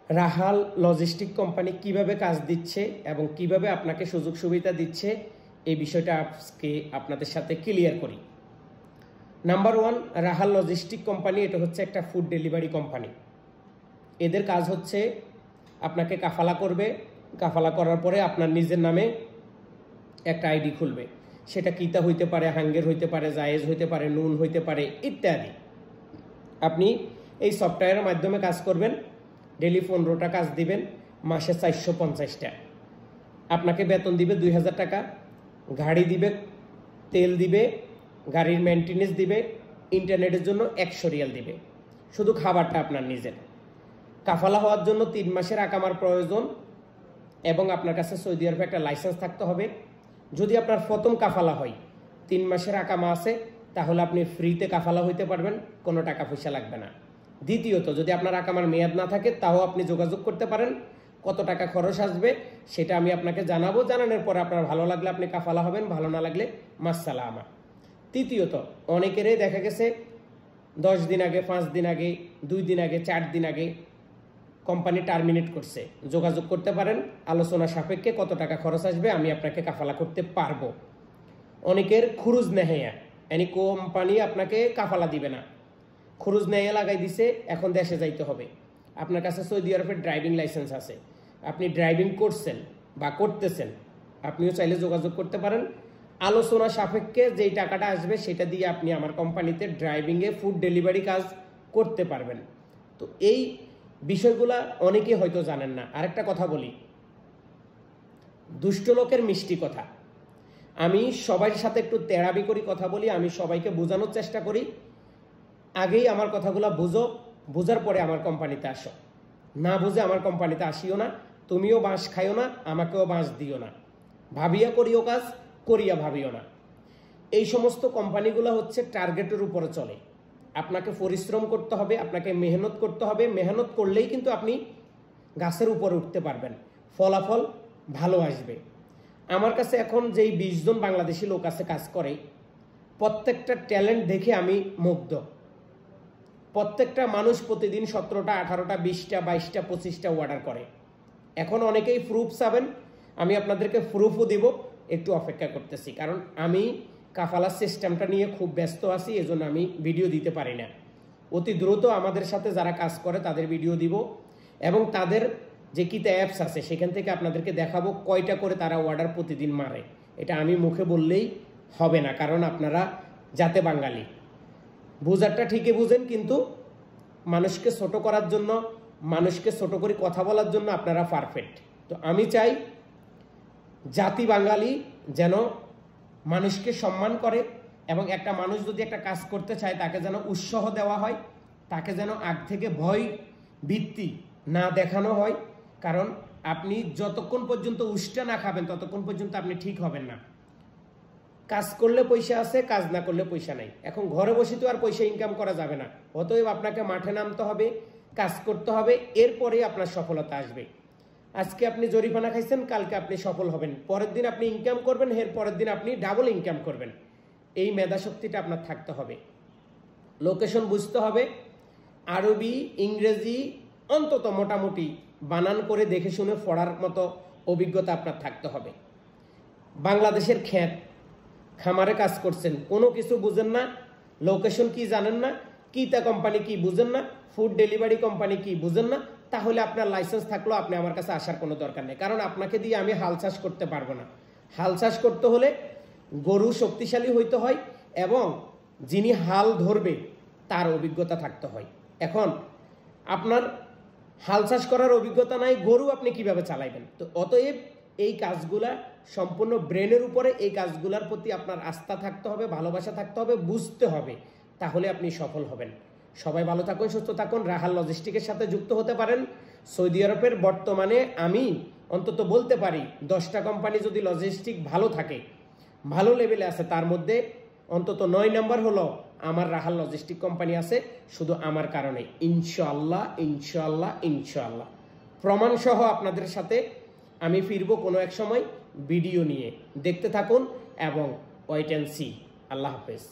রাহাল logistic company কিভাবে কাজ দিচ্ছে এবং কিভাবে আপনাকে সুযোগ সুবিধা দিচ্ছে এই বিষয়টা আজকে আপনাদের সাথে ক্লিয়ার করি। নাম্বার 1, রাহাল লজিস্টিক কোম্পানি এটা হচ্ছে একটা ফুড ডেলিভারি কোম্পানি। এদের কাজ হচ্ছে আপনাকে কাফালা করবে, কাফালা করার পরে আপনার নিজের নামে একটা আইডি খুলবে। সেটা কিতা হইতে পারে, হাঙ্গের হইতে পারে, জায়েজ হইতে পারে, নুন হইতে পারে ইত্যাদি। আপনি এই সফটওয়্যারের মাধ্যমে কাজ করবেন, ডেলি 15টা কাজ দিবেন, মাসে 450টা। আপনাকে বেতন দিবে 2000 টাকা, গাড়ি দিবে, তেল দিবে, গাড়ির মেনটেনেন্স দিবে, ইন্টারনেটের জন্য 100 রিয়াল দিবে। শুধু খাবারটা আপনার নিজের। কাফালা হওয়ার জন্য 3 মাসের আকামার প্রয়োজন এবং আপনার কাছে সৌদি আরবে একটা লাইসেন্স থাকতে হবে। যদি আপনার প্রথম কাফালা হয়, 3 মাসের আকামা আছে, তাহলে আপনি ফ্রিতে কাফালা হইতে পারবেন, কোনো টাকা পয়সা লাগবে না। দ্বিতীয়ত, যদি আপনার আকামার মেয়াদ না থাকে তাও আপনি যোগাযোগ করতে পারেন। কত টাকা খরচ আসবে সেটা আমি আপনাকে জানাবো। জানানোর পর আপনার ভালো লাগলে আপনি কাফালা হবেন, ভালো না লাগলে মাসসালামা। তৃতীয়ত, অনেকেরই দেখা গেছে 10 দিন আগে, 5 দিন আগে, 2 দিন আগে, 4 দিন আগে কোম্পানি টার্মিনেট করছে। যোগাযোগ করতে পারেন, আলোচনা সাপেক্ষে কত টাকা খরচ আসবে আমি আপনাকে কাফালা করতে পারবো। অনেকের খুরুজ নেহেয়া, মানে কোম্পানি আপনাকে কাফালা দিবে না, খুরুজ নেয়া লাগাই দিছে, এখন দেশে যাইতে হবে। আপনার কাছে সৌদি আরবের ড্রাইভিং লাইসেন্স আছে, আপনি ড্রাইভিং করছেন বা করতেছেন, আপনিও চাইলে যোগাযোগ করতে পারেন। আলোচনা সাপেক্ষে যেই টাকাটা আসবে সেটা দিয়ে আপনি আমার কোম্পানিতে ড্রাইভিংয়ে ফুড ডেলিভারি কাজ করতে পারবেন। তো এই বিষয়গুলা অনেকে হয়তো জানেন না। আরেকটা কথা বলি, দুষ্ট লোকের মিষ্টি কথা। আমি সবার সাথে একটু তেড়াবি করি কথা বলি, আমি সবাইকে বোঝানোর চেষ্টা করি। আগেই আমার কথাগুলো বুঝো, বোঝার পরে আমার কোম্পানিতে আসো। না বুঝে আমার কোম্পানিতে আসিও না। তুমিও বাঁশ খাইও না, আমাকেও বাঁশ দিও না। ভাবিয়া করিও কাজ, করিয়া ভাবিও না। এই সমস্ত কোম্পানিগুলো হচ্ছে টার্গেটের উপরে চলে। আপনাকে পরিশ্রম করতে হবে, আপনাকে মেহনত করতে হবে। মেহনত করলেই কিন্তু আপনি গাছের উপরে উঠতে পারবেন, ফলাফল ভালো আসবে। আমার কাছে এখন যেই 20 জন বাংলাদেশি লোক আছে কাজ করে, প্রত্যেকটা ট্যালেন্ট দেখে আমি মুগ্ধ। প্রত্যেকটা মানুষ প্রতিদিন 17টা, 18টা, 20টা, 22টা, 25টা অর্ডার করে। এখন অনেকেই প্রুফ চাবেন, আমি আপনাদেরকে প্রুফও দিব। একটু অপেক্ষা করতেছি, কারণ আমি কাফালার সিস্টেমটা নিয়ে খুব ব্যস্ত আছি, এজন্য আমি ভিডিও দিতে পারি না। অতি দ্রুত আমাদের সাথে যারা কাজ করে তাদের ভিডিও দিব এবং তাদের যে কিতা অ্যাপস আছে সেখান থেকে আপনাদেরকে দেখাবো কয়টা করে তারা অর্ডার প্রতিদিন মারে। এটা আমি মুখে বললেই হবে না, কারণ আপনারা যাতে বাঙালি, বুঝারটা ঠিকই বুঝেন, কিন্তু মানুষকে ছোট করার জন্য, মানুষকে ছোট করে কথা বলার জন্য আপনারা পারফেক্ট। তো আমি চাই জাতি বাঙালি যেন মানুষকে সম্মান করে এবং একটা মানুষ যদি একটা কাজ করতে চায় তাকে যেন উৎসাহ দেওয়া হয়, তাকে যেন আগ থেকে ভয় ভিত্তি না দেখানো হয়। কারণ আপনি যতক্ষণ পর্যন্ত উষ্টা না খাবেন ততক্ষণ পর্যন্ত আপনি ঠিক হবেন না। কাজ করলে পয়সা আছে, কাজ না করলে পয়সা নাই। এখন ঘরে বসে তো আর পয়সা ইনকাম করা যাবে না। অতএব আপনাকে মাঠে নামতে হবে, কাজ করতে হবে, এরপরেই আপনার সফলতা আসবে। আজকে আপনি জরিমানা খাইছেন, কালকে আপনি সফল হবেন, পরের দিন আপনি ইনকাম করবেন, এর পরের দিন আপনি ডাবল ইনকাম করবেন। এই মেধা শক্তিটা আপনার থাকতে হবে। লোকেশন বুঝতে হবে, আরবি, ইংরেজি অন্তত মোটামুটি বানান করে দেখে শুনে পড়ার মতো অভিজ্ঞতা আপনার থাকতে হবে। বাংলাদেশের ক্ষেত খামারে কাজ করছেন, কোনো কিছু বুঝেন না, লোকেশন কি জানেন না, কিতা কোম্পানি কি বুঝেন না, ফুড ডেলিভারি কোম্পানি কি বুঝেন না, তাহলে আপনার লাইসেন্স থাকলেও আপনি আমার কাছে আসার কোনো দরকার নেই। কারণ আপনাকে দিয়ে আমি হাল চাষ করতে পারবো না। হাল চাষ করতে হলে গরু শক্তিশালী হইতে হয় এবং যিনি হাল ধরবে তার অভিজ্ঞতা থাকতে হয়। এখন আপনার হাল চাষ করার অভিজ্ঞতা নাই, গরু আপনি কিভাবে চালাইবেন? তো অতএব এই কাজগুলা সম্পূর্ণ ব্রেনের উপরে। এই কাজগুলার প্রতি আপনার আস্থা থাকতে হবে, ভালোবাসা থাকতে হবে, বুঝতে হবে, তাহলে আপনি সফল হবেন। সবাই ভালো থাকুন, সুস্থ থাকুন। রাহাল লজিস্টিকের সাথে যুক্ত হতে পারেন। সৌদি আরবের বর্তমানে আমি অন্তত বলতে পারি 10টা কোম্পানি যদি লজিস্টিক ভালো থাকে, ভালো লেভেলে আছে, তার মধ্যে অন্তত 9 নম্বর হলো আমার রাহাল লজিস্টিক কোম্পানি আছে। শুধু আমার কারণে ইনশাআল্লাহ, ইনশাআল্লাহ, ইনশাআল্লাহ প্রমাণ সহ আপনাদের সাথে আমি ফিরবো কোনো এক সময় ভিডিও নিয়ে। দেখতে থাকুন এবং ওয়েট অ্যান্ড সি। আল্লাহ হাফেজ।